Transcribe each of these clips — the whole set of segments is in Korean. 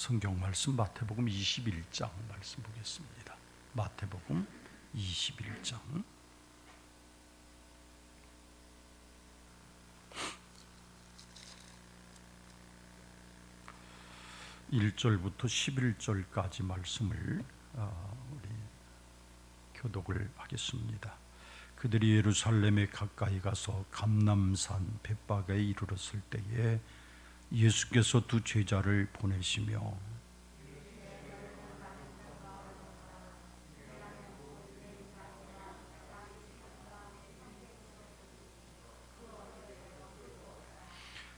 성경 말씀 마태복음 21장 말씀 보겠습니다. 마태복음 21장 1절부터 11절까지 말씀을 우리 교독을 하겠습니다. 그들이 예루살렘에 가까이 가서 감람산 벳바가에 이르렀을 때에 예수께서 두 제자를 보내시며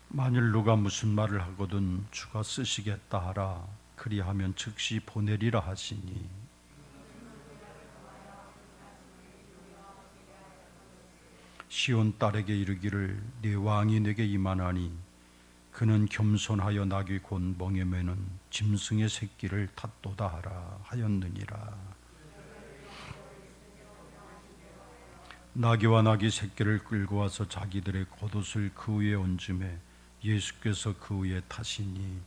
만일 누가 무슨 말을 하거든 주가 쓰시겠다 하라. 그리하면 즉시 보내리라 하시니 시온 딸에게 이르기를 네 왕이 내게 임하나니 그는 겸손하여 낙이 곧 멍에 매는 짐승의 새끼를 탔도다 하라 하였느니라. 나귀와 나귀 새끼를 끌고 와서 자기들의 겉옷을 그 위에 얹음에 예수께서 그 위에 타시니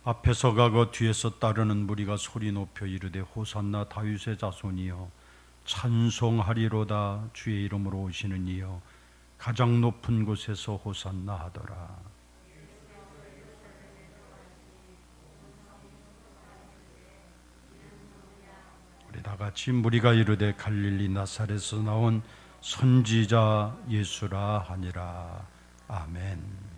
앞에서 가고 뒤에서 따르는 무리가 소리 높여 이르되 호산나 다윗의 자손이여 찬송하리로다. 주의 이름으로 오시는 이여 가장 높은 곳에서 호산나 하더라. 우리 다 같이 무리가 이르되 갈릴리 나사렛에서 나온 선지자 예수라 하니라. 아멘.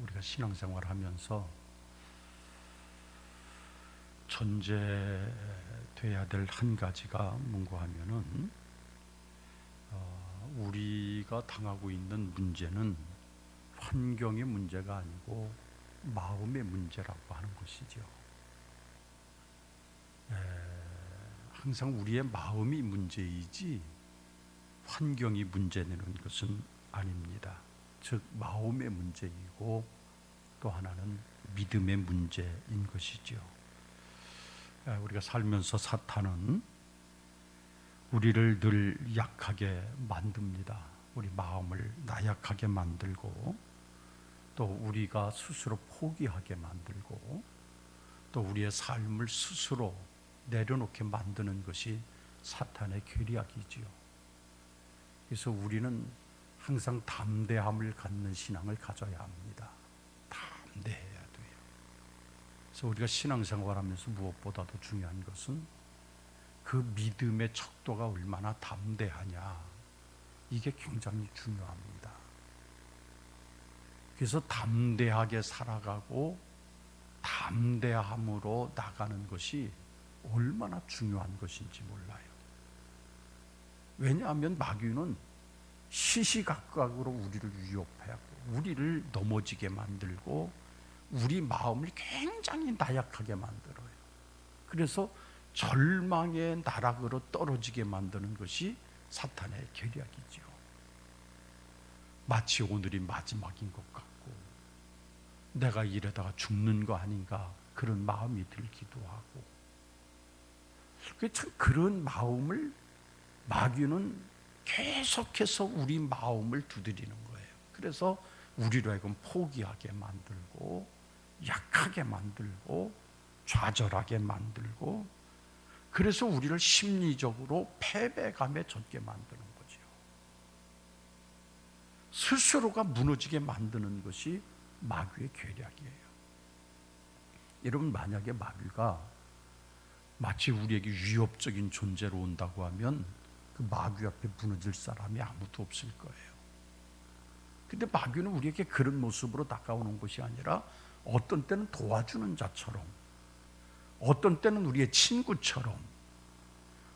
우리가 신앙생활 하면서 전제돼야 될 한 가지가 뭔가 하면은 우리가 당하고 있는 문제는 환경의 문제가 아니고 마음의 문제라고 하는 것이죠. 항상 우리의 마음이 문제이지 환경이 문제되는 것은 아닙니다. 즉 마음의 문제이고 또 하나는 믿음의 문제인 것이죠. 우리가 살면서 사탄은 우리를 늘 약하게 만듭니다. 우리 마음을 나약하게 만들고 또 우리가 스스로 포기하게 만들고 또 우리의 삶을 스스로 내려놓게 만드는 것이 사탄의 계략이지요. 그래서 우리는 항상 담대함을 갖는 신앙을 가져야 합니다. 담대해야 돼요. 그래서 우리가 신앙생활하면서 무엇보다도 중요한 것은 그 믿음의 척도가 얼마나 담대하냐, 이게 굉장히 중요합니다. 그래서 담대하게 살아가고 담대함으로 나가는 것이 얼마나 중요한 것인지 몰라요. 왜냐하면 마귀는 시시각각으로 우리를 위협하고 우리를 넘어지게 만들고 우리 마음을 굉장히 나약하게 만들어요. 그래서 절망의 나락으로 떨어지게 만드는 것이 사탄의 계략이죠. 마치 오늘이 마지막인 것 같고 내가 이러다가 죽는 거 아닌가 그런 마음이 들기도 하고, 참 그런 마음을 마귀는 계속해서 우리 마음을 두드리는 거예요. 그래서 우리로 하여금 포기하게 만들고 약하게 만들고 좌절하게 만들고, 그래서 우리를 심리적으로 패배감에 젖게 만드는 거죠. 스스로가 무너지게 만드는 것이 마귀의 계략이에요. 여러분, 만약에 마귀가 마치 우리에게 위협적인 존재로 온다고 하면 그 마귀 앞에 무너질 사람이 아무도 없을 거예요. 근데 마귀는 우리에게 그런 모습으로 다가오는 것이 아니라 어떤 때는 도와주는 자처럼, 어떤 때는 우리의 친구처럼,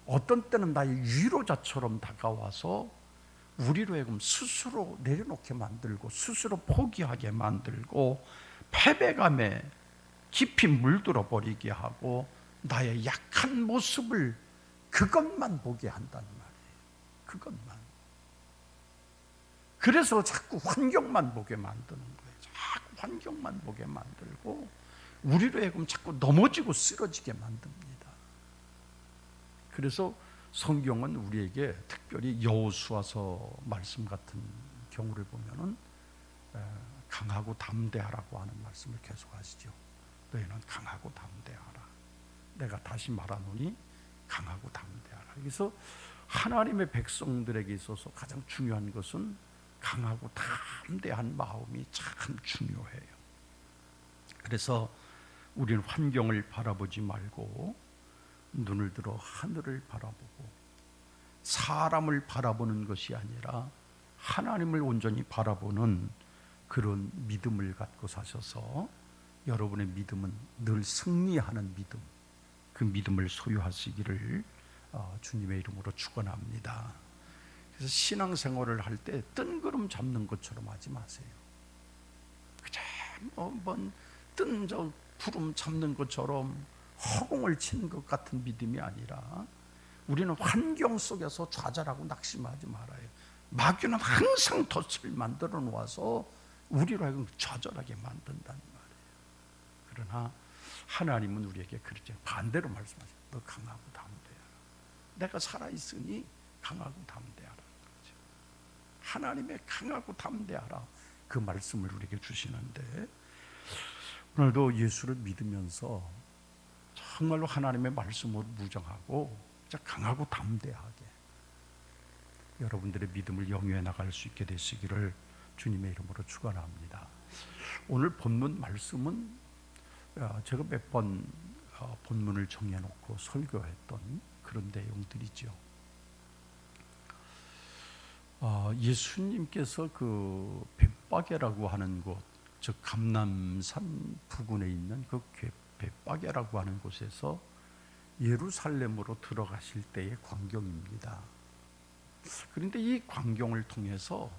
어떤 때는 나의 위로자처럼 다가와서 우리로 하여금 스스로 내려놓게 만들고 스스로 포기하게 만들고 패배감에 깊이 물들어 버리게 하고 나의 약한 모습을 그것만 보게 한다는 말이에요. 그것만. 그래서 자꾸 환경만 보게 만드는 거예요. 자꾸 환경만 보게 만들고, 우리로 하여금 자꾸 넘어지고 쓰러지게 만듭니다. 그래서 성경은 우리에게 특별히 여호수아서 말씀 같은 경우를 보면은 강하고 담대하라고 하는 말씀을 계속하시죠. 너희는 강하고 담대하라. 내가 다시 말하노니 강하고 담대하라. 그래서 하나님의 백성들에게 있어서 가장 중요한 것은 강하고 담대한 마음이 참 중요해요. 그래서 우리는 환경을 바라보지 말고 눈을 들어 하늘을 바라보고 사람을 바라보는 것이 아니라 하나님을 온전히 바라보는 그런 믿음을 갖고 사셔서 여러분의 믿음은 늘 승리하는 믿음, 그 믿음을 소유하시기를 주님의 이름으로 축원합니다. 그래서 신앙생활을 할 때 뜬구름 잡는 것처럼 하지 마세요. 그냥 뜬 저 구름 잡는 것처럼 허공을 치는 것 같은 믿음이 아니라 우리는 환경 속에서 좌절하고 낙심하지 말아요. 마귀는 항상 덫을 만들어 놓아서 우리로 하여금 좌절하게 만든다는 말이에요. 그러나 하나님은 우리에게 그렇게 반대로 말씀하셔요. 너 강하고 담대하라. 내가 살아있으니 강하고 담대하라. 하나님의 강하고 담대하라, 그 말씀을 우리에게 주시는데, 오늘도 예수를 믿으면서 정말로 하나님의 말씀으로 무장하고 강하고 담대하게 여러분들의 믿음을 영위해 나갈 수 있게 되시기를 주님의 이름으로 축원합니다. 오늘 본문 말씀은 제가 몇 번 본문을 정해놓고 설교했던 그런 내용들이죠. 예수님께서 그 벳바게라고 하는 곳, 즉 감람산 부근에 있는 그 벳바게라고 하는 곳에서 예루살렘으로 들어가실 때의 광경입니다. 그런데 이 광경을 통해서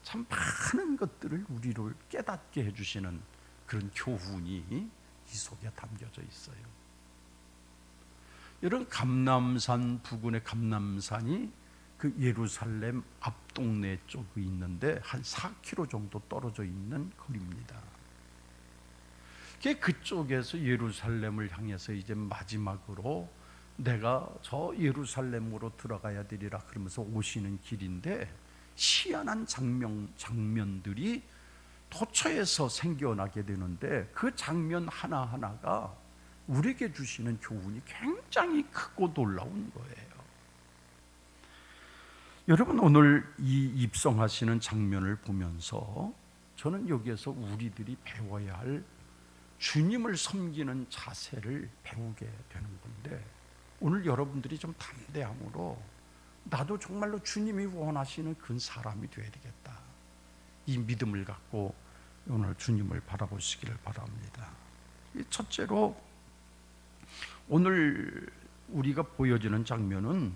참 많은 것들을 우리를 깨닫게 해주시는 그런 교훈이 이 속에 담겨져 있어요. 이런 감람산 부근의 감람산이 그 예루살렘 앞동네 쪽에 있는데 한 4km 정도 떨어져 있는 거리입니다. 그쪽에서 예루살렘을 향해서 이제 마지막으로 내가 저 예루살렘으로 들어가야 되리라 그러면서 오시는 길인데, 희한한 장면들이 도처에서 생겨나게 되는데 그 장면 하나하나가 우리에게 주시는 교훈이 굉장히 크고 놀라운 거예요. 여러분, 오늘 이 입성하시는 장면을 보면서 저는 여기에서 우리들이 배워야 할 주님을 섬기는 자세를 배우게 되는 건데, 오늘 여러분들이 좀 담대함으로 나도 정말로 주님이 원하시는 그런 사람이 되어야 되겠다, 이 믿음을 갖고 오늘 주님을 바라보시기를 바랍니다. 첫째로 오늘 우리가 보여지는 장면은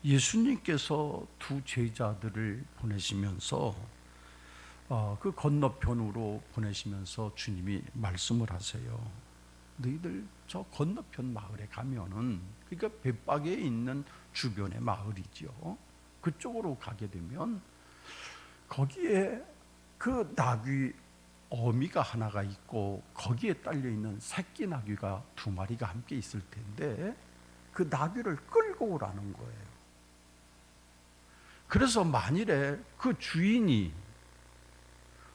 예수님께서 두 제자들을 보내시면서 그 건너편으로 보내시면서 주님이 말씀을 하세요. 너희들 저 건너편 마을에 가면은, 그러니까 벳바게에 있는 주변의 마을이죠. 그쪽으로 가게 되면 거기에 그 나귀 어미가 하나가 있고 거기에 딸려 있는 새끼 나귀가 2마리가 함께 있을 텐데 그 나귀를 끌고 오라는 거예요. 그래서 만일에 그 주인이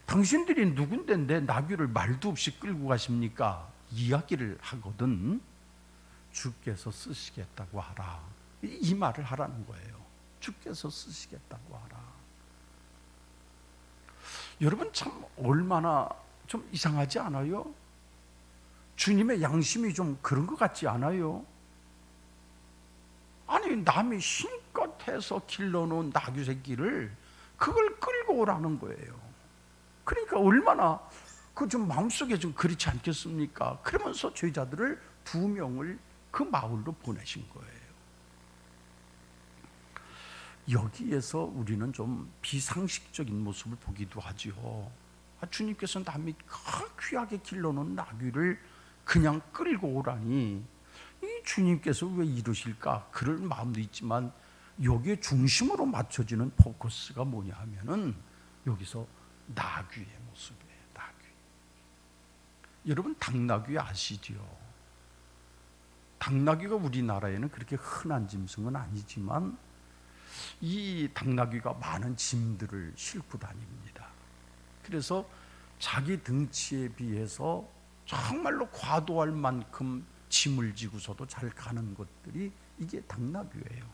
당신들이 누군데 내 나귀를 말도 없이 끌고 가십니까? 이야기를 하거든 주께서 쓰시겠다고 하라, 이 말을 하라는 거예요. 주께서 쓰시겠다고 하라. 여러분, 참 얼마나 좀 이상하지 않아요? 주님의 양심이 좀 그런 것 같지 않아요? 아니, 남이 힘껏 해서 길러놓은 나귀 새끼를 그걸 끌고 오라는 거예요. 그러니까 얼마나 그 좀 마음속에 좀 그렇지 않겠습니까? 그러면서 제자들을 2명을 그 마을로 보내신 거예요. 여기에서 우리는 좀 비상식적인 모습을 보기도 하죠. 주님께서 남이 귀하게 길러놓은 나귀를 그냥 끌고 오라니, 이 주님께서 왜 이러실까? 그럴 마음도 있지만 여기에 중심으로 맞춰지는 포커스가 뭐냐 하면은 여기서 나귀의 모습이에요. 여러분 당나귀 아시죠? 당나귀가 우리나라에는 그렇게 흔한 짐승은 아니지만 이 당나귀가 많은 짐들을 싣고 다닙니다. 그래서 자기 등치에 비해서 정말로 과도할 만큼 짐을 지고서도 잘 가는 것들이 이게 당나귀예요.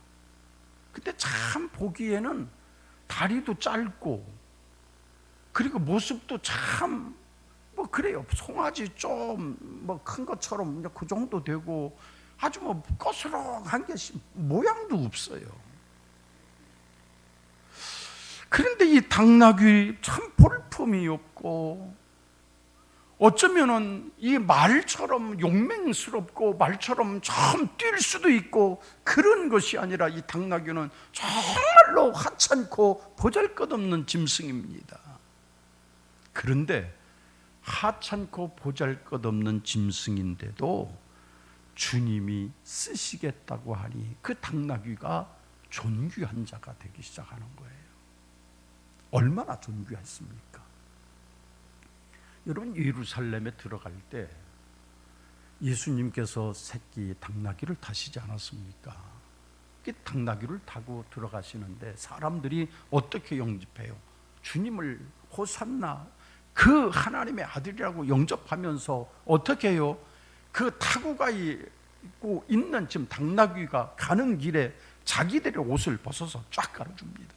근데 참 보기에는 다리도 짧고 그리고 모습도 참 뭐 그래요. 송아지 좀 뭐 큰 것처럼 그 정도 되고 아주 뭐 거스렁한 게 모양도 없어요. 그런데 이 당나귀 참 볼품이 없고 어쩌면은 이 말처럼 용맹스럽고 말처럼 좀 뛸 수도 있고 그런 것이 아니라 이 당나귀는 정말로 하찮고 보잘것없는 짐승입니다. 그런데 하찮고 보잘것없는 짐승인데도 주님이 쓰시겠다고 하니 그 당나귀가 존귀한 자가 되기 시작하는 거예요. 얼마나 존귀했습니까? 여러분, 예루살렘에 들어갈 때 예수님께서 새끼 당나귀를 타시지 않았습니까? 그 당나귀를 타고 들어가시는데 사람들이 어떻게 영접해요? 주님을 호산나 그 하나님의 아들이라고 영접하면서 어떻게 해요? 그 타고 가고 있는 지금 당나귀가 가는 길에 자기들의 옷을 벗어서 쫙 깔아줍니다.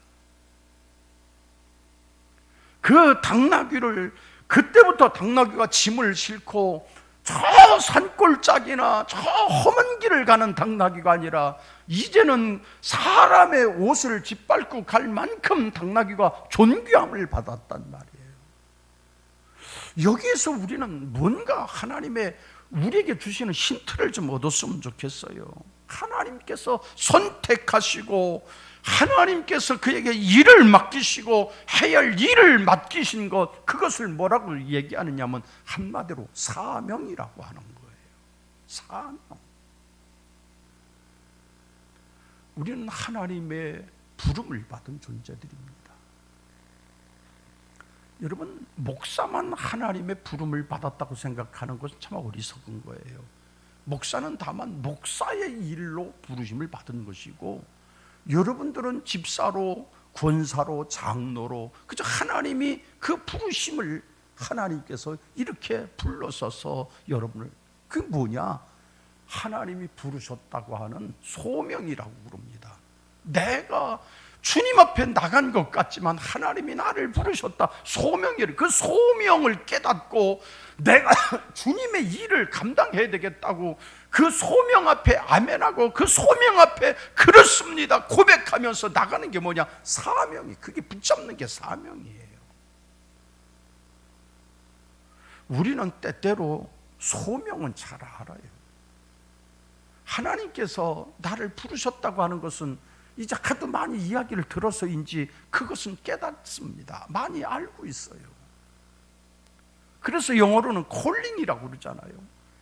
그 당나귀를 그때부터 당나귀가 짐을 싣고 저 산골짜기나 저 험한 길을 가는 당나귀가 아니라 이제는 사람의 옷을 짓밟고 갈 만큼 당나귀가 존귀함을 받았단 말이에요. 여기에서 우리는 뭔가 하나님의 우리에게 주시는 힌트를 좀 얻었으면 좋겠어요. 하나님께서 선택하시고 하나님께서 그에게 일을 맡기시고 해야 할 일을 맡기신 것, 그것을 뭐라고 얘기하느냐면 한마디로 사명이라고 하는 거예요. 사명. 우리는 하나님의 부름을 받은 존재들입니다. 여러분, 목사만 하나님의 부름을 받았다고 생각하는 것은 참 어리석은 거예요. 목사는 다만 목사의 일로 부르심을 받은 것이고 여러분들은 집사로, 권사로, 장로로 그저 하나님이 그 부르심을 하나님께서 이렇게 불러서서 여러분을, 그게 뭐냐? 하나님이 부르셨다고 하는 소명이라고 부릅니다. 내가 주님 앞에 나간 것 같지만 하나님이 나를 부르셨다. 소명이래. 그 소명을 깨닫고 내가 주님의 일을 감당해야 되겠다고 그 소명 앞에 아멘하고 그 소명 앞에 그렇습니다 고백하면서 나가는 게 뭐냐? 사명이. 그게 붙잡는 게 사명이에요. 우리는 때때로 소명은 잘 알아요. 하나님께서 나를 부르셨다고 하는 것은 이제 하도 많이 이야기를 들어서인지 그것은 깨닫습니다. 많이 알고 있어요. 그래서 영어로는 콜링이라고 그러잖아요.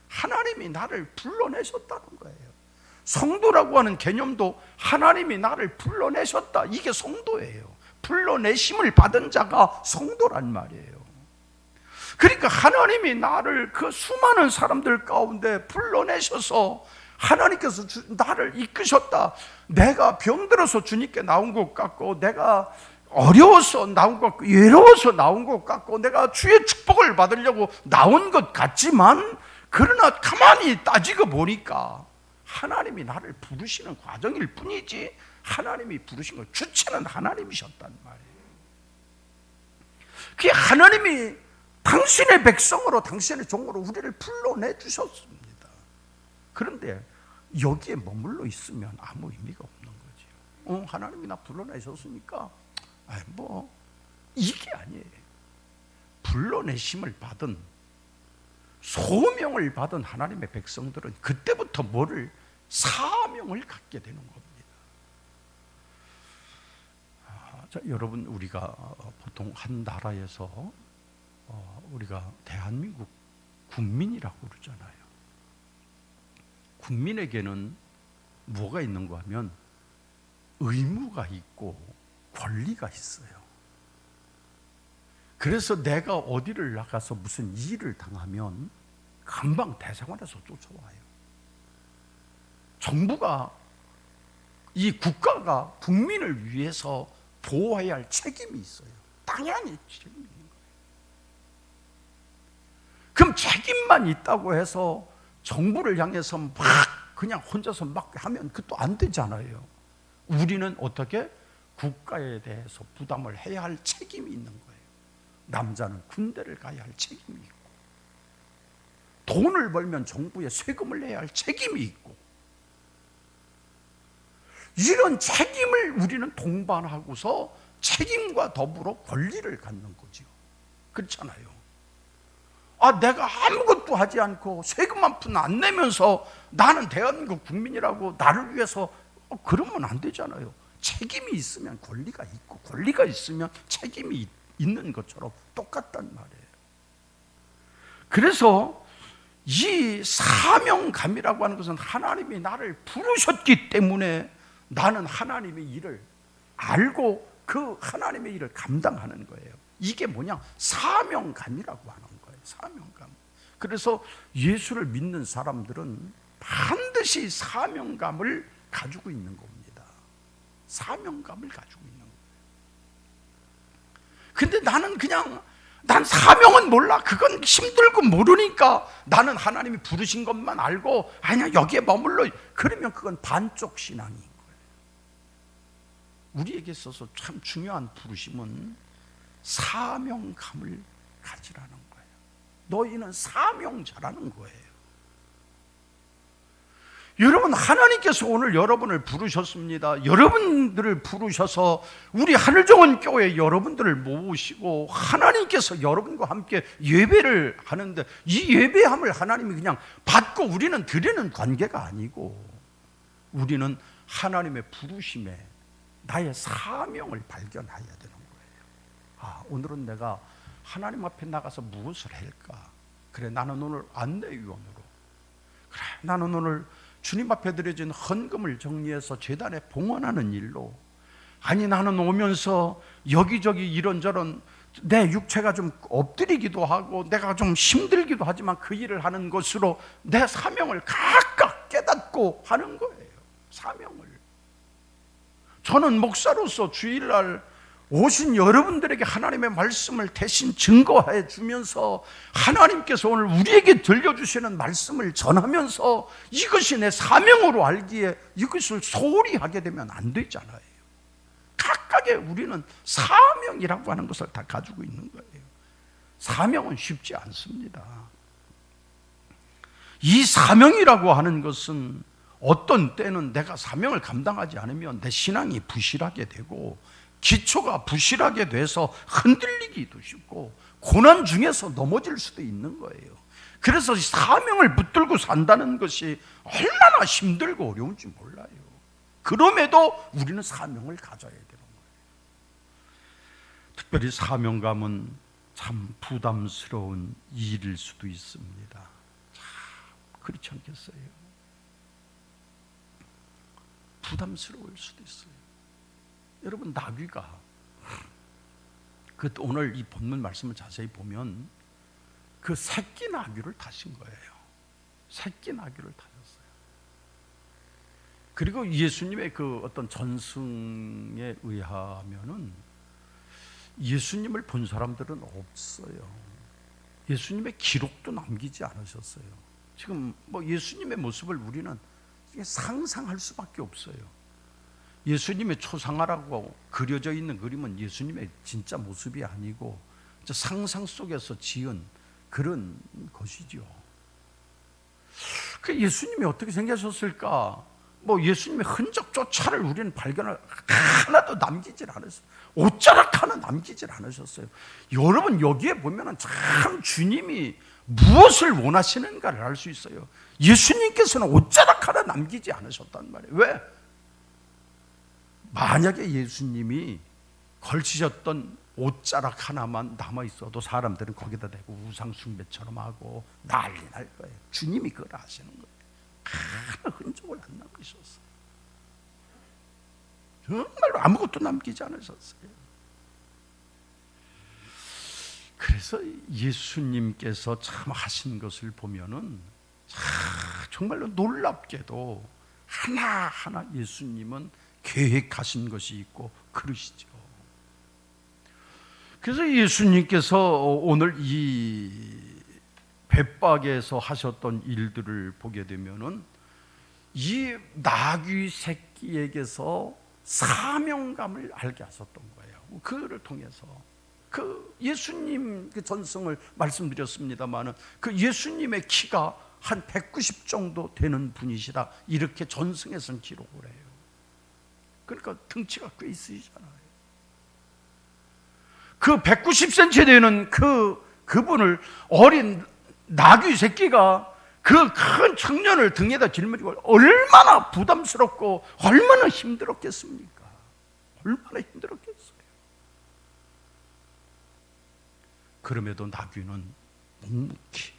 하나님이 나를 불러내셨다는 거예요. 성도라고 하는 개념도 하나님이 나를 불러내셨다, 이게 성도예요. 불러내심을 받은 자가 성도란 말이에요. 그러니까 하나님이 나를 그 수많은 사람들 가운데 불러내셔서 하나님께서 나를 이끄셨다. 내가 병들어서 주님께 나온 것 같고, 내가 어려워서 나온 것 같고, 외로워서 나온 것 같고, 내가 주의 축복을 받으려고 나온 것 같지만, 그러나 가만히 따지고 보니까 하나님이 나를 부르시는 과정일 뿐이지 하나님이 부르신 것 주체는 하나님이셨단 말이에요. 그게 하나님이 당신의 백성으로, 당신의 종으로 우리를 불러내 주셨습니다. 그런데 여기에 머물러 있으면 아무 의미가 없는 거죠. 하나님이 나 불러내셨으니까 뭐 이게 아니에요. 불러내심을 받은, 소명을 받은 하나님의 백성들은 그때부터 뭐를, 사명을 갖게 되는 겁니다. 자, 여러분, 우리가 보통 한 나라에서 우리가 대한민국 국민이라고 그러잖아요. 국민에게는 뭐가 있는가 하면 의무가 있고 권리가 있어요. 그래서 내가 어디를 나가서 무슨 일을 당하면 금방 대사관에서 쫓아와요. 정부가, 이 국가가 국민을 위해서 보호해야 할 책임이 있어요. 당연히 책임이 있는 거예요. 그럼 책임만 있다고 해서 정부를 향해서 막 그냥 혼자서 막 하면 그것도 안 되잖아요. 우리는 어떻게? 국가에 대해서 부담을 해야 할 책임이 있는 거예요. 남자는 군대를 가야 할 책임이 있고, 돈을 벌면 정부에 세금을 내야 할 책임이 있고, 이런 책임을 우리는 동반하고서 책임과 더불어 권리를 갖는 거죠. 그렇잖아요. 내가 아무것도 하지 않고 세금 한 푼 안 내면서 나는 대한민국 국민이라고 나를 위해서 그러면 안 되잖아요. 책임이 있으면 권리가 있고, 권리가 있으면 책임이 있는 것처럼 똑같단 말이에요. 그래서 이 사명감이라고 하는 것은 하나님이 나를 부르셨기 때문에 나는 하나님의 일을 알고 그 하나님의 일을 감당하는 거예요. 이게 뭐냐? 사명감이라고 하는 거예요. 사명감. 그래서 예수를 믿는 사람들은 반드시 사명감을 가지고 있는 겁니다. 사명감을 가지고 있는 거예요. 근데 나는 난 사명은 몰라. 그건 힘들고 모르니까 나는 하나님이 부르신 것만 알고 아니야 여기에 머물러. 그러면 그건 반쪽 신앙인 거예요. 우리에게 있어서 참 중요한 부르심은 사명감을 가지라는 거예요. 너희는 사명자라는 거예요. 여러분, 하나님께서 오늘 여러분을 부르셨습니다. 여러분들을 부르셔서 우리 하늘정원 교회 여러분들을 모으시고 하나님께서 여러분과 함께 예배를 하는데, 이 예배함을 하나님이 그냥 받고 우리는 드리는 관계가 아니고, 우리는 하나님의 부르심에 나의 사명을 발견해야 되는 거예요. 오늘은 내가 하나님 앞에 나가서 무엇을 할까? 그래, 나는 오늘 안내위원으로, 그래, 나는 오늘 주님 앞에 드려진 헌금을 정리해서 제단에 봉헌하는 일로, 아니 나는 오면서 여기저기 이런저런 내 육체가 좀 엎드리기도 하고 내가 좀 힘들기도 하지만 그 일을 하는 것으로 내 사명을 각각 깨닫고 하는 거예요. 사명을. 저는 목사로서 주일날 오신 여러분들에게 하나님의 말씀을 대신 증거해 주면서 하나님께서 오늘 우리에게 들려주시는 말씀을 전하면서 이것이 내 사명으로 알기에 이것을 소홀히 하게 되면 안 되잖아요. 각각의 우리는 사명이라고 하는 것을 다 가지고 있는 거예요. 사명은 쉽지 않습니다. 이 사명이라고 하는 것은 어떤 때는 내가 사명을 감당하지 않으면 내 신앙이 부실하게 되고 기초가 부실하게 돼서 흔들리기도 쉽고 고난 중에서 넘어질 수도 있는 거예요. 그래서 사명을 붙들고 산다는 것이 얼마나 힘들고 어려운지 몰라요. 그럼에도 우리는 사명을 가져야 되는 거예요. 특별히 사명감은 참 부담스러운 일일 수도 있습니다. 참 그렇지 않겠어요? 부담스러울 수도 있어요. 여러분, 나귀가 오늘 이 본문 말씀을 자세히 보면 그 새끼 나귀를 타신 거예요. 새끼 나귀를 타셨어요. 그리고 예수님의 그 어떤 전승에 의하면은 예수님을 본 사람들은 없어요. 예수님의 기록도 남기지 않으셨어요. 지금 뭐 예수님의 모습을 우리는 상상할 수밖에 없어요. 예수님의 초상화라고 그려져 있는 그림은 예수님의 진짜 모습이 아니고 상상 속에서 지은 그런 것이죠. 그 예수님이 어떻게 생기셨을까? 뭐 예수님의 흔적조차를 우리는 발견을 하나도 남기질 않았어요. 옷자락 하나 남기질 않으셨어요. 여러분, 여기에 보면은 참 주님이 무엇을 원하시는가를 알 수 있어요. 예수님께서는 옷자락 하나 남기지 않으셨단 말이에요. 왜? 만약에 예수님이 걸치셨던 옷자락 하나만 남아있어도 사람들은 거기다 대고 우상숭배처럼 하고 난리 날 거예요. 주님이 그걸 아시는 거예요. 하나 흔적을 안 남기셨어요. 정말로 아무것도 남기지 않으셨어요. 그래서 예수님께서 참 하신 것을 보면은 정말로 놀랍게도 하나하나 예수님은 계획하신 것이 있고 그러시죠. 그래서 예수님께서 오늘 이 벳박에서 하셨던 일들을 보게 되면은 이 나귀 새끼에게서 사명감을 알게 하셨던 거예요. 그를 통해서 그 예수님 그 전성을 말씀드렸습니다마는 그 예수님의 키가 한 190 정도 되는 분이시다, 이렇게 전성에서는 기록을 해요. 그러니까 등치가 꽤 있으시잖아요. 그 190cm 되는 그분을 어린 나귀 새끼가 그 큰 청년을 등에다 짊어지고 얼마나 부담스럽고 얼마나 힘들었겠습니까? 얼마나 힘들었겠어요. 그럼에도 나귀는 묵묵히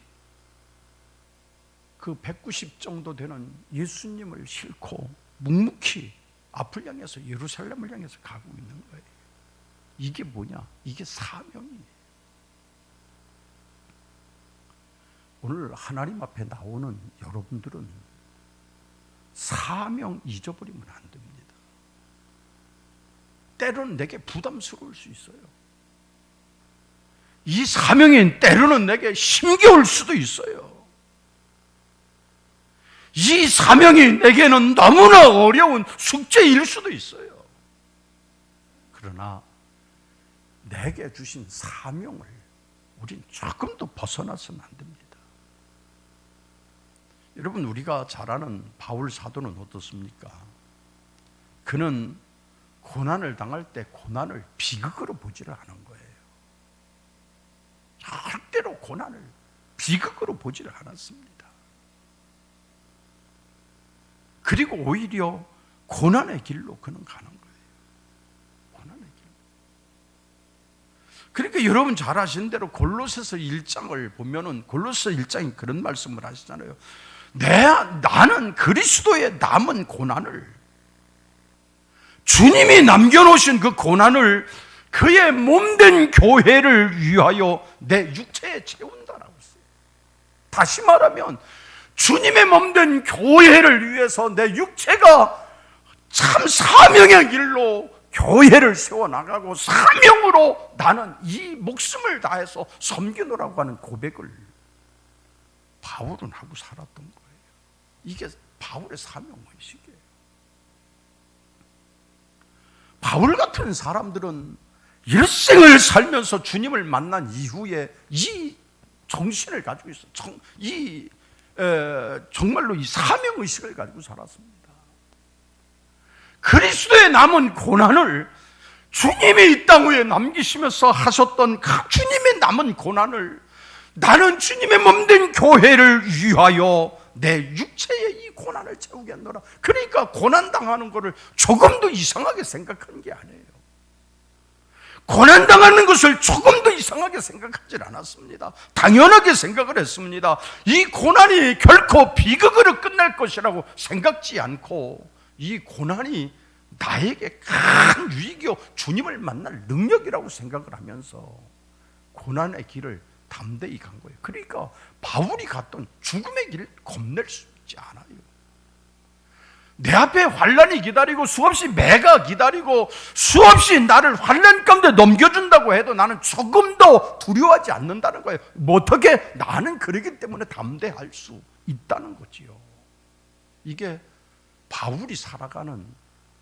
그 190 정도 되는 예수님을 싣고 묵묵히 앞을 향해서 예루살렘을 향해서 가고 있는 거예요. 이게 뭐냐? 이게 사명이에요. 오늘 하나님 앞에 나오는 여러분들은 사명 잊어버리면 안 됩니다. 때로는 내게 부담스러울 수 있어요. 이 사명이 때로는 내게 힘겨울 수도 있어요. 이 사명이 내게는 너무나 어려운 숙제일 수도 있어요. 그러나 내게 주신 사명을 우린 조금도 벗어나서는 안 됩니다. 여러분, 우리가 잘 아는 바울 사도는 어떻습니까? 그는 고난을 당할 때 고난을 비극으로 보지를 않은 거예요. 절대로 고난을 비극으로 보지를 않았습니다. 그리고 오히려 고난의 길로 그는 가는 거예요. 고난의 길. 그러니까 여러분 잘 아시는 대로 골로새서 1장을 보면은 골로새 1장이 그런 말씀을 하시잖아요. 나는 그리스도의 남은 고난을, 주님이 남겨놓으신 그 고난을 그의 몸된 교회를 위하여 내 육체에 채운다라고 했어요. 다시 말하면 주님의 몸된 교회를 위해서 내 육체가 참 사명의 길로 교회를 세워나가고 사명으로 나는 이 목숨을 다해서 섬기노라고 하는 고백을 바울은 하고 살았던 거예요. 이게 바울의 사명의식이에요. 바울 같은 사람들은 일생을 살면서 주님을 만난 이후에 이 정신을 가지고 있어요. 정말로 이 사명의식을 가지고 살았습니다. 그리스도의 남은 고난을, 주님이 이 땅 위에 남기시면서 하셨던 그 주님의 남은 고난을 나는 주님의 몸된 교회를 위하여 내 육체에 이 고난을 채우겠노라. 그러니까 고난당하는 것을 조금도 이상하게 생각한 게 아니에요. 고난당하는 것을 조금도 이상하게 생각하지 않았습니다. 당연하게 생각을 했습니다. 이 고난이 결코 비극으로 끝날 것이라고 생각지 않고 이 고난이 나에게 큰 유익이요 주님을 만날 능력이라고 생각을 하면서 고난의 길을 담대히 간 거예요. 그러니까 바울이 갔던 죽음의 길을 겁낼 수 있지 않아요. 내 앞에 환란이 기다리고 수없이 매가 기다리고 수없이 나를 환란 가운데 넘겨준다고 해도 나는 조금도 두려워하지 않는다는 거예요. 뭐 어떻게? 나는 그러기 때문에 담대할 수 있다는 거지요. 이게 바울이 살아가는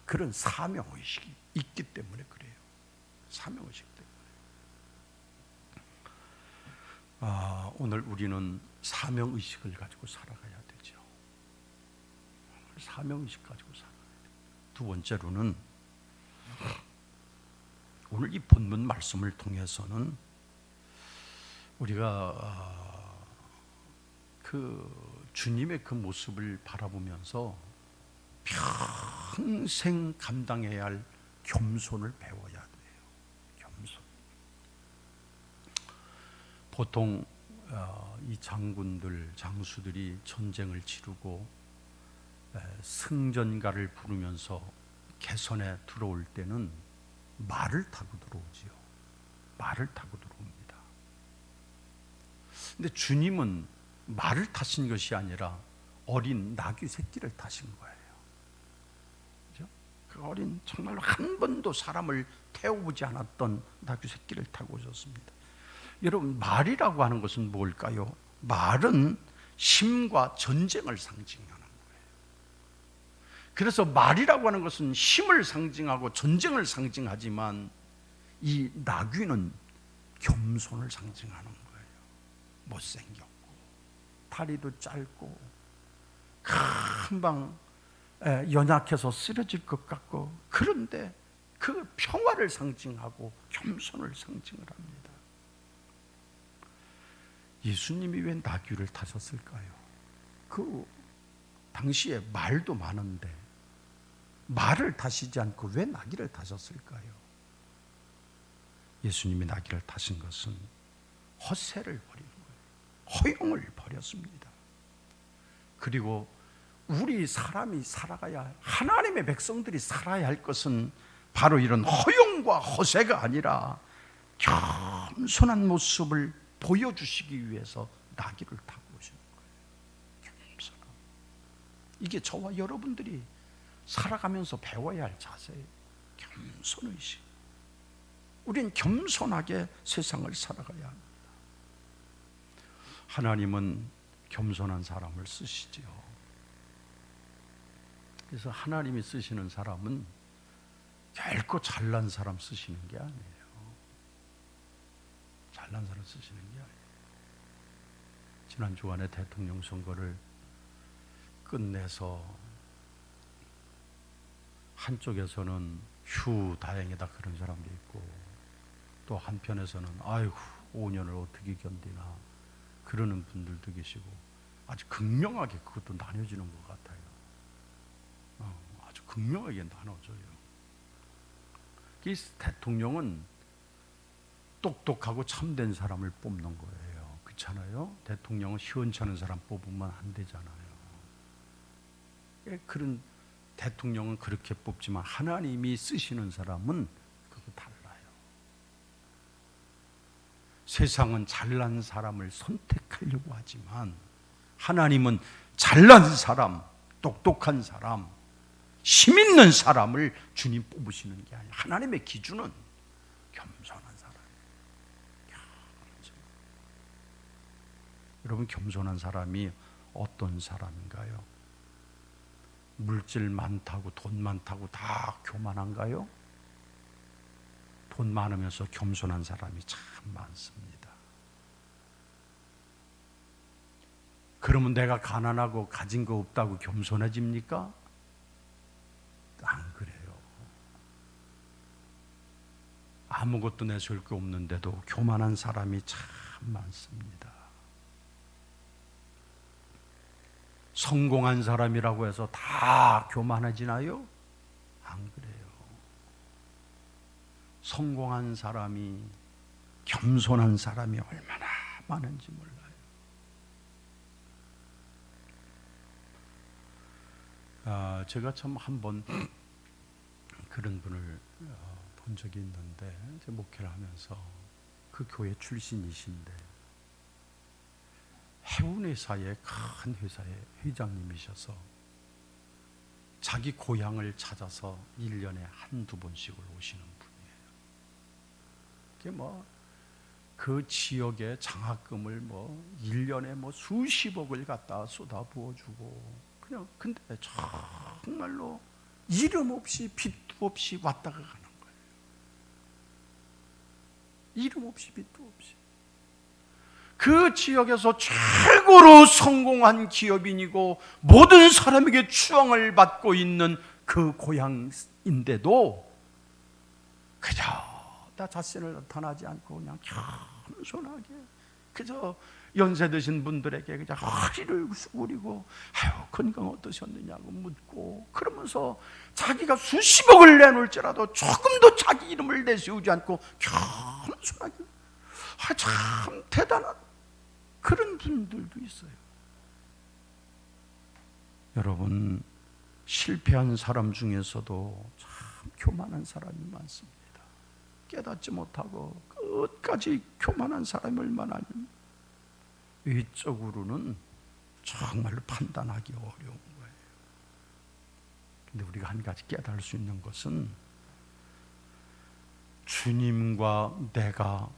그런 사명의식이 있기 때문에 그래요. 사명의식 때문에. 오늘 우리는 사명의식을 가지고 살아가야 되죠. 사명의식 가지고 살아가야 돼요. 두 번째로는 오늘 이 본문 말씀을 통해서는 우리가 그 주님의 그 모습을 바라보면서 평생 감당해야 할 겸손을 배워야 돼요. 겸손. 보통 이 장군들, 장수들이 전쟁을 치르고 승전가를 부르면서 개선에 들어올 때는 말을 타고 들어오지요. 말을 타고 들어옵니다. 근데 주님은 말을 타신 것이 아니라 어린 나귀 새끼를 타신 거예요. 그죠? 그 어린, 정말로 한 번도 사람을 태워보지 않았던 나귀 새끼를 타고 오셨습니다. 여러분, 말이라고 하는 것은 뭘까요? 말은 힘과 전쟁을 상징하는 거예요. 그래서 말이라고 하는 것은 힘을 상징하고 전쟁을 상징하지만 이 나귀는 겸손을 상징하는 거예요. 못생겼고 다리도 짧고 금방 연약해서 쓰러질 것 같고, 그런데 그 평화를 상징하고 겸손을 상징을 합니다. 예수님이 왜 나귀를 타셨을까요? 그 당시에 말도 많은데 말을 타시지 않고 왜 나귀를 타셨을까요? 예수님이 나귀를 타신 것은 허세를 버린 거예요. 허용을 버렸습니다. 그리고 우리 사람이 살아가야 할, 하나님의 백성들이 살아야 할 것은 바로 이런 허용과 허세가 아니라 겸손한 모습을 보여주시기 위해서 나귀를 타고 오시는 거예요. 겸손함. 이게 저와 여러분들이 살아가면서 배워야 할 자세예요. 겸손의식. 우린 겸손하게 세상을 살아가야 합니다. 하나님은 겸손한 사람을 쓰시지요. 그래서 하나님이 쓰시는 사람은 결코 잘난 사람 쓰시는 게 아니에요. 잘난 사람 쓰시는 게 아니에요. 지난 주간에 대통령 선거를 끝내서 한쪽에서는 휴 다행이다 그런 사람도 있고, 또 한편에서는 아이고 5년을 어떻게 견디나 그러는 분들도 계시고, 아주 극명하게 그것도 나뉘어지는 것 같아요. 아주 극명하게 나눠져요. 이 대통령은 똑똑하고 참된 사람을 뽑는 거예요. 그렇잖아요? 대통령은 시원찮은 사람 뽑으면 안 되잖아요. 그런 대통령은 그렇게 뽑지만 하나님이 쓰시는 사람은 그거 달라요. 세상은 잘난 사람을 선택하려고 하지만 하나님은 잘난 사람, 똑똑한 사람, 힘 있는 사람을 주님 뽑으시는 게 아니에요. 하나님의 기준은 겸손한 사람이에요. 여러분, 겸손한 사람이 어떤 사람인가요? 물질 많다고 돈 많다고 다 교만한가요? 돈 많으면서 겸손한 사람이 참 많습니다. 그러면 내가 가난하고 가진 거 없다고 겸손해집니까? 안 그래요. 아무것도 내줄 게 없는데도 교만한 사람이 참 많습니다. 성공한 사람이라고 해서 다 교만해지나요? 안 그래요. 성공한 사람이, 겸손한 사람이 얼마나 많은지 몰라요. 제가 참 한번 그런 분을 본 적이 있는데, 제 목회를 하면서 그 교회 출신이신데 해운회사의 큰 회사의 회장님이셔서 자기 고향을 찾아서 1년에 한두 번씩을 오시는 분이에요. 그 지역의 장학금을 1년에 수십억을 갖다 쏟아 부어주고, 그냥 근데 정말로 이름 없이 빚도 없이 왔다가 가는 거예요. 이름 없이 빚도 없이. 그 지역에서 최고로 성공한 기업인이고 모든 사람에게 추앙을 받고 있는 그 고향인데도 그저 나 자신을 나타나지 않고 그냥 겸손하게 그저 연세 드신 분들에게 그냥 허리를 숙이고 아유 건강 어떠셨느냐고 묻고, 그러면서 자기가 수십억을 내놓을지라도 조금도 자기 이름을 내세우지 않고 겸손하게, 참 대단한 그런 분들도 있어요. 여러분, 실패한 사람 중에서도 참 교만한 사람이 많습니다. 깨닫지 못하고 끝까지 교만한 사람이 얼마나 있는지. 외적으로는 정말로 판단하기 어려운 거예요. 근데 우리가 한 가지 깨달을 수 있는 것은 주님과 내가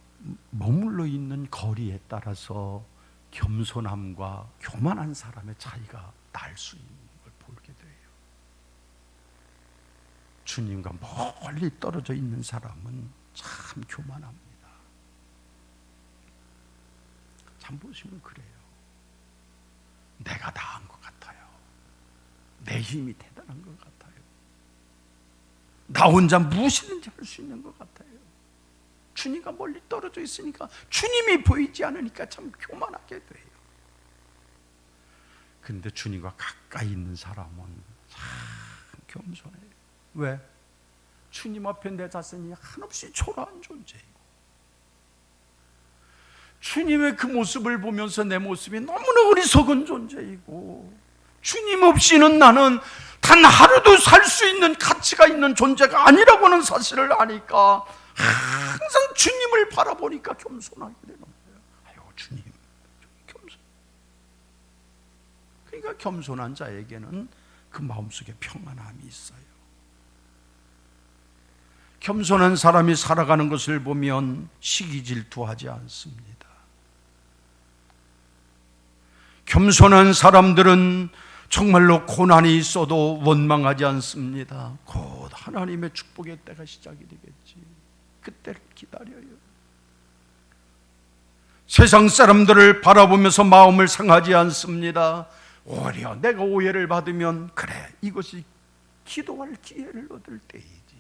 머물러 있는 거리에 따라서 겸손함과 교만한 사람의 차이가 날 수 있는 걸 보게 돼요. 주님과 멀리 떨어져 있는 사람은 참 교만합니다. 참 보시면 그래요. 내가 나은 것 같아요. 내 힘이 대단한 것 같아요. 나 혼자 무엇이든지 할 수 있는 것 같아요. 주님과 멀리 떨어져 있으니까, 주님이 보이지 않으니까 참 교만하게 돼요. 근데 주님과 가까이 있는 사람은 참 겸손해요. 왜? 주님 앞에 내 자신이 한없이 초라한 존재이고, 주님의 그 모습을 보면서 내 모습이 너무나 어리석은 존재이고, 주님 없이는 나는 단 하루도 살 수 있는 가치가 있는 존재가 아니라고 하는 사실을 아니까 항상 주님을 바라보니까 겸손하게 되는 거예요. 아유, 주님, 겸손. 그러니까 겸손한 자에게는 그 마음속에 평안함이 있어요. 겸손한 사람이 살아가는 것을 보면 시기 질투하지 않습니다. 겸손한 사람들은 정말로 고난이 있어도 원망하지 않습니다. 곧 하나님의 축복의 때가 시작이 되겠지. 그때를 기다려요. 세상 사람들을 바라보면서 마음을 상하지 않습니다. 오히려 내가 오해를 받으면 그래, 이것이 기도할 기회를 얻을 때이지,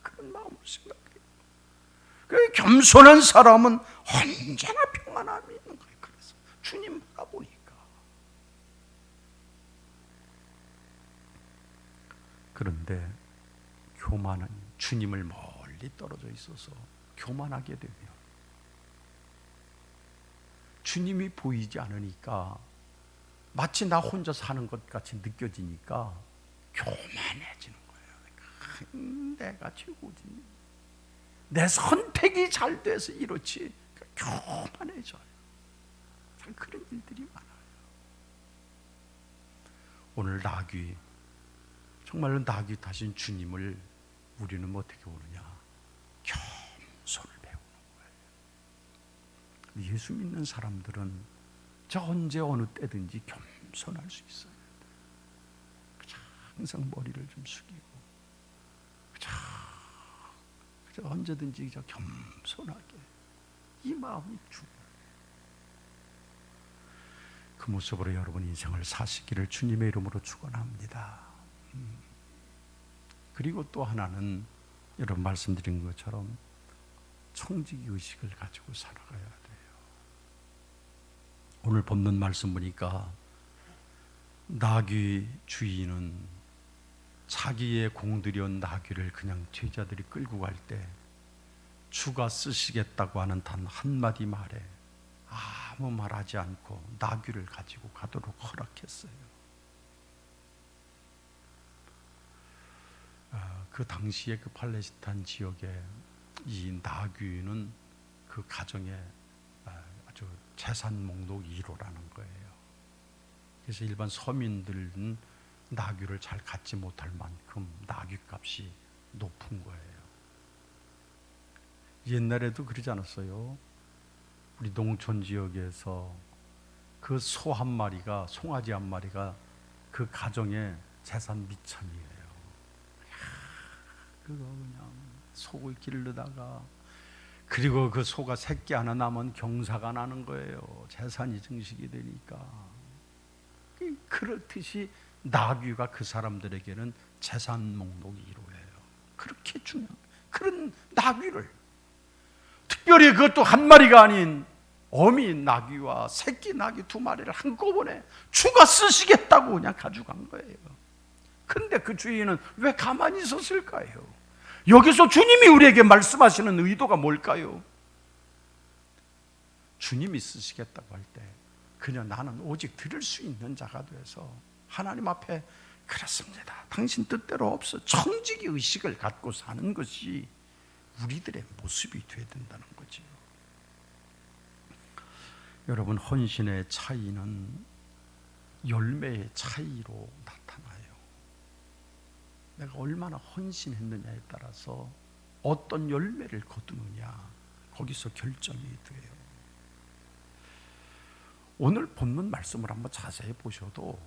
그런 마음을 생각해요. 그래서 겸손한 사람은 언제나 평안함이 있는 거예요. 그래서 주님 바라보니까. 그런데 교만은 주님을 멀리 떨어져 있어서 교만하게 되면 주님이 보이지 않으니까 마치 나 혼자 사는 것 같이 느껴지니까 교만해지는 거예요. 내가 최고지, 내 선택이 잘 돼서 이렇지, 교만해져요. 그런 일들이 많아요. 오늘 나귀, 정말로 나귀 타신 주님을 우리는 어떻게 오느냐? 겸손을 배우는 거예요. 예수 믿는 사람들은 저 언제 어느 때든지 겸손할 수 있어요. 항상 머리를 좀 숙이고, 그저 언제든지 저 겸손하게, 이 마음이 중요해요. 그 모습으로 여러분 인생을 사시기를 주님의 이름으로 축원합니다. 그리고 또 하나는 여러분 말씀드린 것처럼 청지기 의식을 가지고 살아가야 돼요. 오늘 본문 말씀 보니까 나귀 주인은 자기의 공들여온 나귀를 그냥 제자들이 끌고 갈 때 주가 쓰시겠다고 하는 단 한마디 말에 아무 말하지 않고 나귀를 가지고 가도록 허락했어요. 그 당시에 그 팔레스타인 지역에 이 나귀는 그 가정의 아주 재산 목록 1호라는 거예요. 그래서 일반 서민들은 나귀를 잘 갖지 못할 만큼 나귀 값이 높은 거예요. 옛날에도 그러지 않았어요? 우리 농촌 지역에서 그 소 한 마리가, 송아지 한 마리가 그 가정의 재산 미천이에요. 그거 그냥 소를 기르다가, 그리고 그 소가 새끼 하나 낳으면 경사가 나는 거예요. 재산이 증식이 되니까. 그렇듯이 나귀가 그 사람들에게는 재산 목록 1호예요. 그렇게 중요한 그런 나귀를, 특별히 그것도 한 마리가 아닌 어미 나귀와 새끼 나귀 2마리를 한꺼번에 주가 쓰시겠다고 그냥 가져간 거예요. 근데 그 주인은 왜 가만히 있었을까요? 여기서 주님이 우리에게 말씀하시는 의도가 뭘까요? 주님이 쓰시겠다고 할 때 그냥 나는 오직 들을 수 있는 자가 돼서 하나님 앞에 그렇습니다, 당신 뜻대로 없어, 청지기 의식을 갖고 사는 것이 우리들의 모습이 되어야 된다는 거죠. 여러분, 헌신의 차이는 열매의 차이로 나타나요. 내가 얼마나 헌신했느냐에 따라서 어떤 열매를 거두느냐, 거기서 결정이 돼요. 오늘 본문 말씀을 한번 자세히 보셔도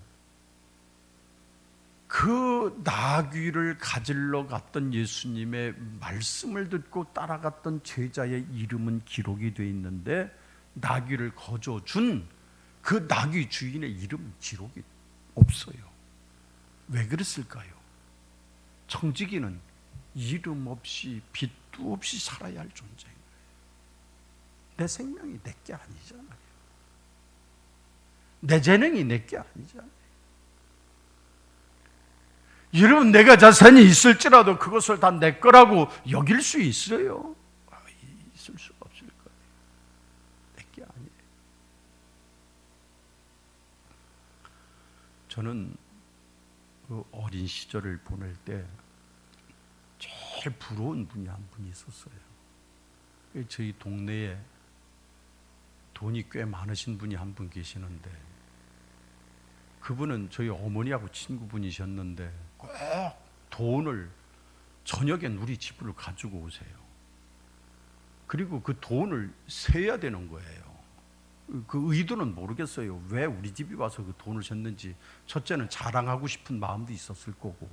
그 나귀를 가지러 갔던 예수님의 말씀을 듣고 따라갔던 제자의 이름은 기록이 되어 있는데 나귀를 거저준 그 나귀 주인의 이름은 기록이 없어요. 왜 그랬을까요? 청지기는 이름 없이 빛도 없이 살아야 할 존재인 거예요. 내 생명이 내게 아니잖아요. 내 재능이 내게 아니잖아요. 여러분, 내가 자산이 있을지라도 그것을 다 내 거라고 여길 수 있어요? 있을 수가 없을 거예요. 내게 아니에요. 저는 그 어린 시절을 보낼 때 제일 부러운 분이 한 분이 있었어요. 저희 동네에 돈이 꽤 많으신 분이 한 분 계시는데, 그분은 저희 어머니하고 친구분이셨는데 꼭 돈을 저녁엔 우리 집으로 가지고 오세요. 그리고 그 돈을 세야 되는 거예요. 그 의도는 모르겠어요. 왜 우리 집에 와서 그 돈을 셌는지. 첫째는 자랑하고 싶은 마음도 있었을 거고,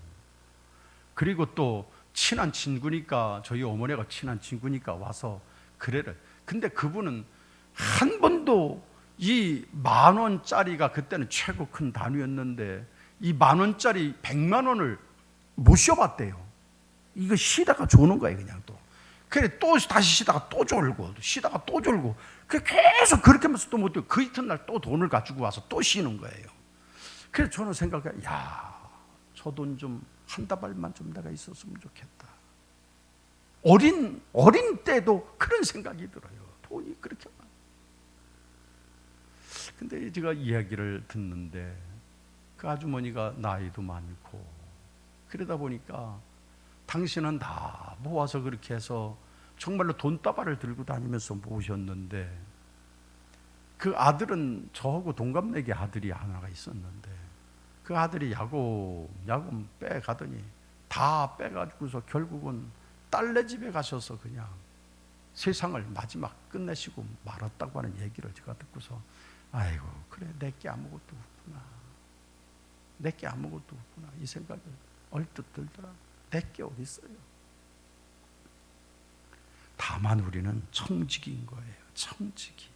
그리고 또 친한 친구니까, 저희 어머니가 친한 친구니까 와서 그래를. 근데 그분은 한 번도 이 10,000원짜리가 그때는 최고 큰 단위였는데 이 10,000원짜리 100만 원을 못 쉬어봤대요. 이거 쉬다가 조는 거예요, 그냥 또. 그래 또 다시 쉬다가 또 졸고, 쉬다가 또 졸고, 그 계속 그렇게 하면서 또 못 돼요. 그 이튿날 또 돈을 가지고 와서 또 쉬는 거예요. 그래서 저는 생각해요. 야, 저 돈 좀 한 다발만 좀 내가 있었으면 좋겠다. 어린 때도 그런 생각이 들어요. 돈이 그렇게 많아. 근데 제가 이야기를 듣는데 그 아주머니가 나이도 많고 그러다 보니까 당신은 다 모아서 그렇게 해서 정말로 돈다발을 들고 다니면서 모으셨는데, 그 아들은 저하고 동갑내기 아들이 하나가 있었는데 그 아들이 야금 빼가더니 다 빼가지고서 결국은 딸네 집에 가셔서 그냥 세상을 마지막 끝내시고 말았다고 하는 얘기를 제가 듣고서, 아이고 그래 내게 아무것도 없구나, 내게 아무것도 없구나, 이 생각이 얼뜻 들더라. 내게 어디 있어요? 다만 우리는 청지기인 거예요. 청지기.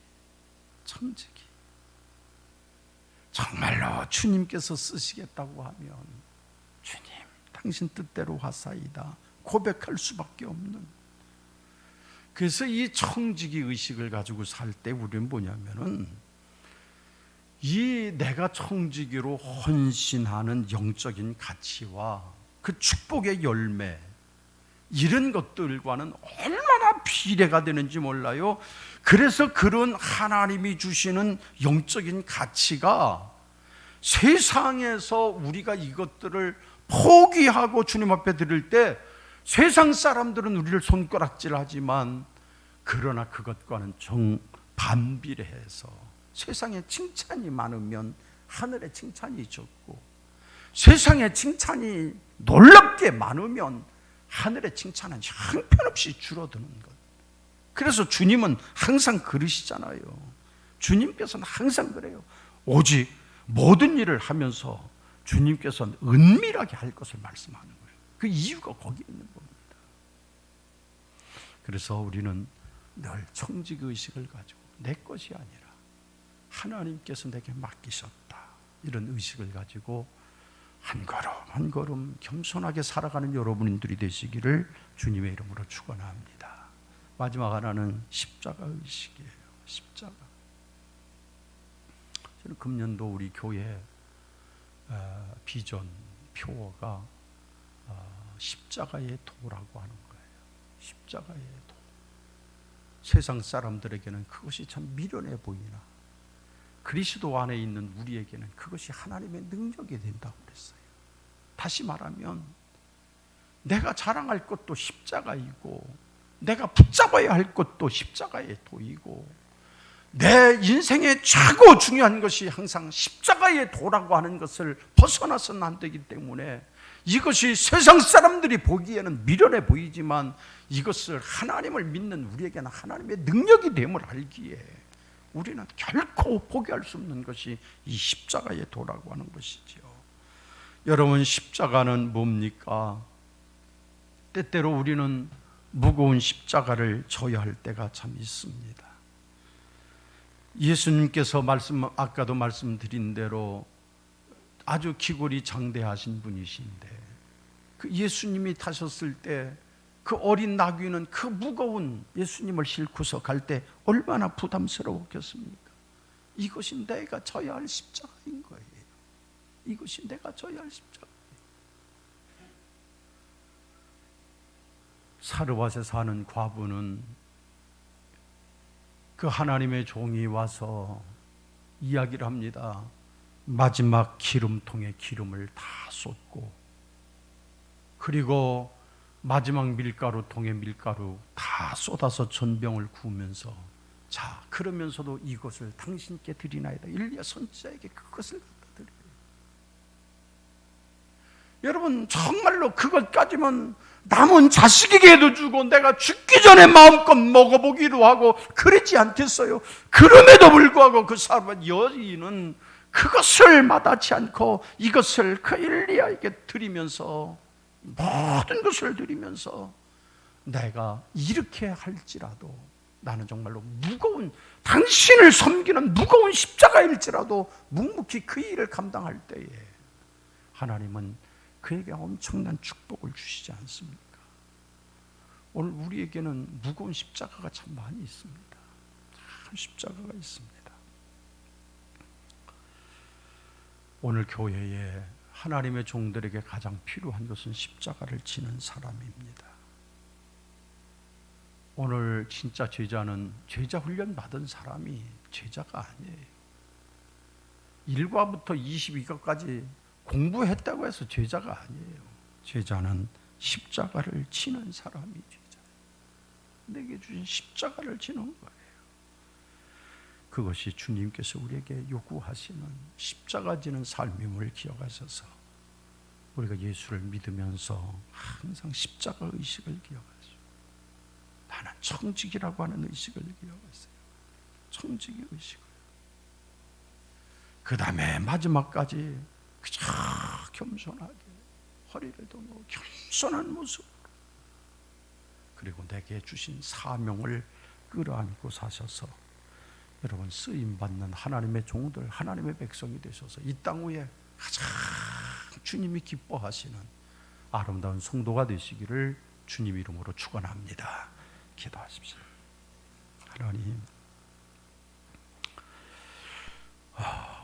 정말로 주님께서 쓰시겠다고 하면 주님 당신 뜻대로 하사이다 고백할 수밖에 없는. 그래서 이 청지기 의식을 가지고 살 때 우리는 뭐냐면은, 이 내가 청지기로 헌신하는 영적인 가치와 그 축복의 열매, 이런 것들과는 얼마나 비례가 되는지 몰라요. 그래서 그런 하나님이 주시는 영적인 가치가 세상에서 우리가 이것들을 포기하고 주님 앞에 드릴 때 세상 사람들은 우리를 손가락질하지만, 그러나 그것과는 정반비례해서 세상에 칭찬이 많으면 하늘에 칭찬이 적고, 세상에 칭찬이 놀랍게 많으면 하늘의 칭찬은 형편없이 줄어드는 것. 그래서 주님은 항상 그러시잖아요. 주님께서는 항상 그래요. 오직 모든 일을 하면서 주님께서는 은밀하게 할 것을 말씀하는 거예요. 그 이유가 거기에 있는 겁니다. 그래서 우리는 늘 청지의식을 가지고 내 것이 아니라 하나님께서 내게 맡기셨다, 이런 의식을 가지고 한 걸음 한 걸음 겸손하게 살아가는 여러분들이 되시기를 주님의 이름으로 축원합니다. 마지막 하나는 십자가 의식이에요. 십자가. 저는 금년도 우리 교회 비전 표어가 십자가의 도라고 하는 거예요. 십자가의 도. 세상 사람들에게는 그것이 참 미련해 보이나 그리스도 안에 있는 우리에게는 그것이 하나님의 능력이 된다고 그랬어요. 다시 말하면 내가 자랑할 것도 십자가이고, 내가 붙잡아야 할 것도 십자가의 도이고, 내 인생의 최고 중요한 것이 항상 십자가의 도라고 하는 것을 벗어나서는 안 되기 때문에 이것이 세상 사람들이 보기에는 미련해 보이지만 이것을 하나님을 믿는 우리에게는 하나님의 능력이 됨을 알기에 우리는 결코 포기할 수 없는 것이 이 십자가의 도라고 하는 것이지요. 여러분, 십자가는 뭡니까? 때때로 우리는 무거운 십자가를 져야 할 때가 참 있습니다. 예수님께서 아까도 말씀드린 대로 아주 기골이 장대하신 분이신데 그 예수님이 타셨을 때 그 어린 나귀는 그 무거운 예수님을 싣고서 갈 때 얼마나 부담스러웠겠습니까? 이것이 내가 져야 할 십자가인 거예요. 이것이 내가 져야 할 십자가. 사르밧에 사는 과부는 그 하나님의 종이 와서 이야기를 합니다. 마지막 기름통에 기름을 다 쏟고 그리고 마지막 밀가루통에 밀가루 다 쏟아서 전병을 구우면서 자, 그러면서도 이것을 당신께 드리나이다. 엘리야 선지자에게 그것을 갖다 드려요. 여러분, 정말로 그것까지만 남은 자식에게도 주고 내가 죽기 전에 마음껏 먹어보기도 하고 그러지 않겠어요? 그럼에도 불구하고 그 사람 여인은 그것을 마다치 않고 이것을 그 엘리야에게 드리면서 모든 것을 드리면서 내가 이렇게 할지라도 나는 정말로 무거운 당신을 섬기는 무거운 십자가일지라도 묵묵히 그 일을 감당할 때에 하나님은 그에게 엄청난 축복을 주시지 않습니까? 오늘 우리에게는 무거운 십자가가 참 많이 있습니다. 참 십자가가 있습니다. 오늘 교회에 하나님의 종들에게 가장 필요한 것은 십자가를 지는 사람입니다. 오늘 진짜 제자는 제자 훈련 받은 사람이 제자가 아니에요. 1과부터 22과까지 공부했다고 해서 제자가 아니에요. 제자는 십자가를 지는 사람이 제자예요. 내게 주신 십자가를 지는 거예요. 그것이 주님께서 우리에게 요구하시는 십자가 지는 삶임을 기억하셔서 우리가 예수를 믿으면서 항상 십자가 의식을 기억하시고 나는 청직이라고 하는 의식을 기억하세요. 청직의 의식을. 그 다음에 마지막까지 그저 겸손하게 허리를 동고 겸손한 모습으로 그리고 내게 주신 사명을 끌어안고 사셔서 여러분 쓰임받는 하나님의 종들, 하나님의 백성이 되셔서 이 땅 위에 가장 주님이 기뻐하시는 아름다운 성도가 되시기를 주님 이름으로 축원합니다. 기도하십시오. 하나님,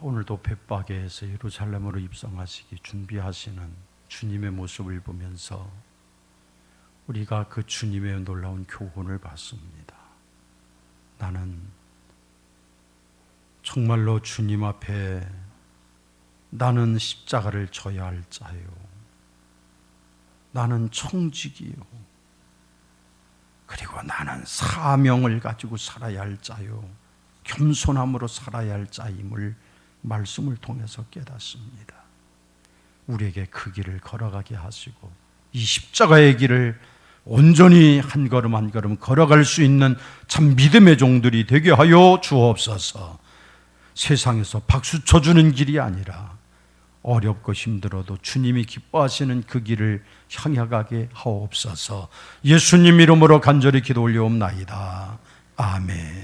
오늘도 벳바게에서 예루살렘으로 입성하시기 준비하시는 주님의 모습을 보면서 우리가 그 주님의 놀라운 교훈을 받습니다. 나는 정말로 주님 앞에 나는 십자가를 져야 할 자요. 나는 청직이요. 그리고 나는 사명을 가지고 살아야 할 자요. 겸손함으로 살아야 할 자임을 말씀을 통해서 깨닫습니다. 우리에게 그 길을 걸어가게 하시고 이 십자가의 길을 온전히 한 걸음 한 걸음 걸어갈 수 있는 참 믿음의 종들이 되게 하여 주옵소서. 세상에서 박수 쳐주는 길이 아니라 어렵고 힘들어도 주님이 기뻐하시는 그 길을 향해 가게 하옵소서. 예수님 이름으로 간절히 기도 올려옵나이다. 아멘.